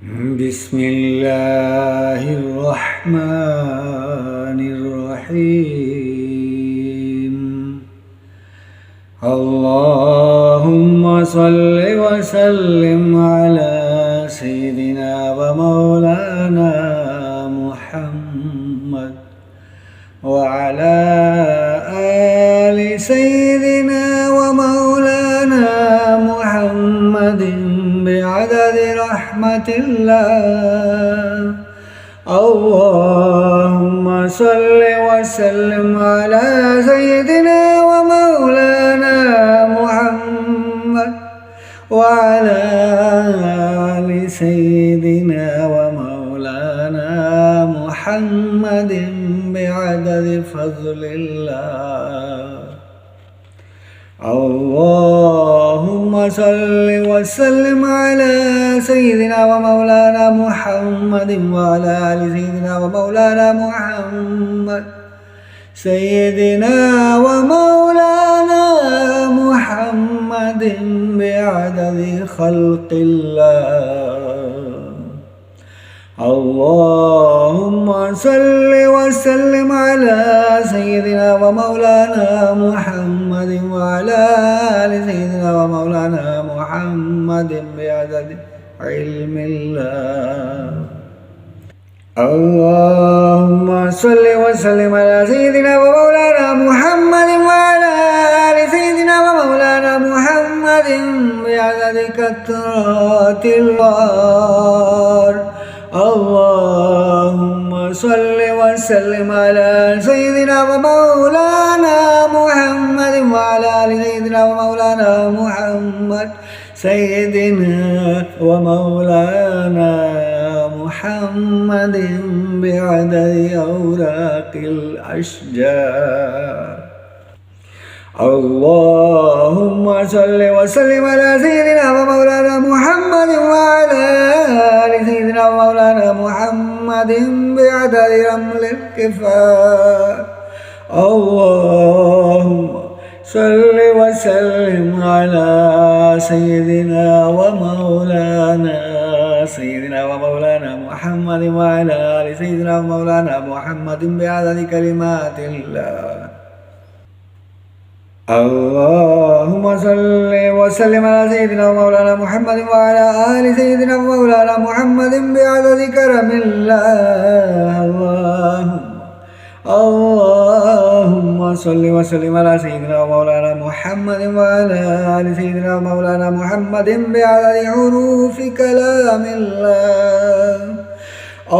بسم الله الرحمن الرحيم. اللهم صل وسلم على سيدنا ومولانا محمد وعلى آل سيدنا ومولانا محمد بعدد رحمة الله. اللهم صل وسلم على سيدنا ومولانا محمد وعلى آل سيدنا ومولانا محمد بعدد فضل الله. اللهم صل وسلم على سيدنا ومولانا محمد وعلى آل سيدنا ومولانا محمد سيدنا ومولانا محمد بعدد خلق الله. اللهم صل وسلم على سيدنا ومولانا محمد وعلى آل سيدنا ومولانا محمد بعدد علم الله. اللهم صل وسلم على سيدنا ومولانا محمد وعلى آل سيدنا ومولانا محمد بعدد كثرات البار. اللهم صل وسلم على سيدنا ومولانا محمد وعلى آل سيدنا ومولانا محمد سيدنا ومولانا محمد بعدد أوراق الأشجار. اللهم صل وسلم على سيدنا ومولانا محمد وعلى آل سيدنا ومولانا محمد بعدد رمل الكفار. اللهم صل وسلم على سيدنا ومولانا محمد وعلى آل سيدنا ومولانا محمد بعدد كلمات الله. اللهم صل وسلم على سيدنا ومولانا محمد وعلى آل سيدنا ومولانا محمد بعدد كرم الله. اللهم صل وسلم على سيدنا ومولانا محمد وعلى آل سيدنا ومولانا محمد بعدد حروف كلام الله.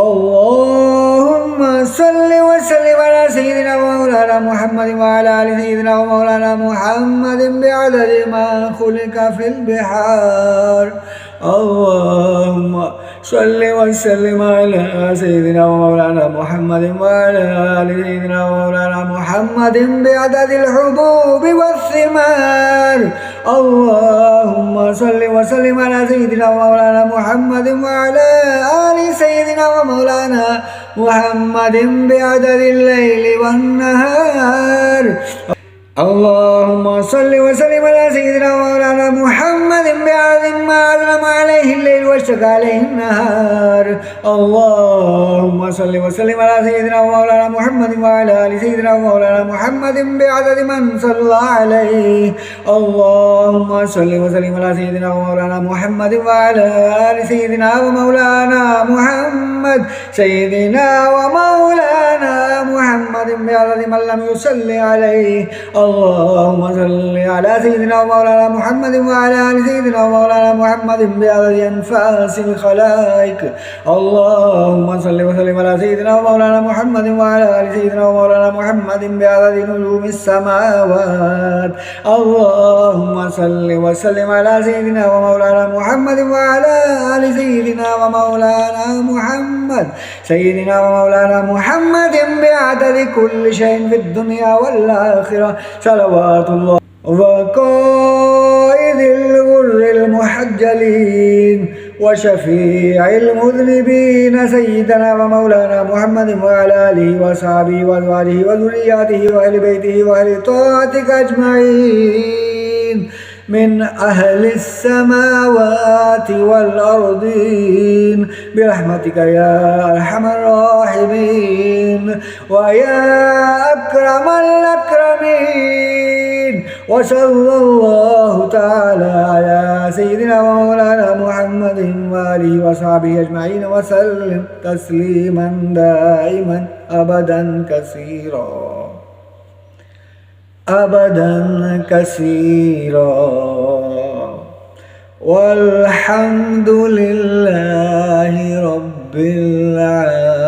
اللهم صل وسلم على سيدنا ومولانا محمد وعلى آل سيدنا ومولانا محمد بعدد ما خلق في البحار. اللهم صل وسلم على سيدنا ومولانا محمد وعلى آل سيدنا ومولانا محمد بعدد الحبوب والثمار. اللهم صل وسلم على سيدنا ومولانا محمد وعلى آل سيدنا ومولانا محمد بعدد الليل والنهار. اللهم صل وسلم على سيدنا ومولانا محمد بعدد ما أظلم عليه الليل واشتكى عليه النهار. اللهم صل وسلم على سيدنا ومولانا محمد وعلى آل سيدنا ومولانا محمد بعدد من صلى عليه. اللهم صل وسلم على سيدنا ومولانا محمد وعلى آل سيدنا ومولانا محمد سيدنا ومولانا محمد بعدد من لم يصل عليه. اللهم صل على سيدنا ومولانا محمد وعلى آل سيدنا ومولانا محمد بعدد أنفاس الخلائق. اللهم صل وسلم على سيدنا ومولانا محمد وعلى آل سيدنا ومولانا محمد بعدد نجوم السماوات. اللهم صل وسلم على سيدنا ومولانا محمد وعلى آل سيدنا ومولانا محمد سيدنا ومولانا محمد بعدد كل شيء في الدنيا والآخرة. صلوات الله وقائد الغر المحجلين وشفيع المذنبين سيدنا ومولانا محمد وعلى آله وصحبه وأزواجه وذرياته وأهل بيته وأهل طاعتك أجمعين من أهل السماوات والأرضين برحمتك يا أرحم الراحمين ويا أكرم الأكرمين. وصلى الله تعالى على سيدنا ومولانا محمد وآله وصحبه أجمعين وسلم تسليما دائما أبدا كثيرا أبدا كثيرا. والحمد لله رب العالمين.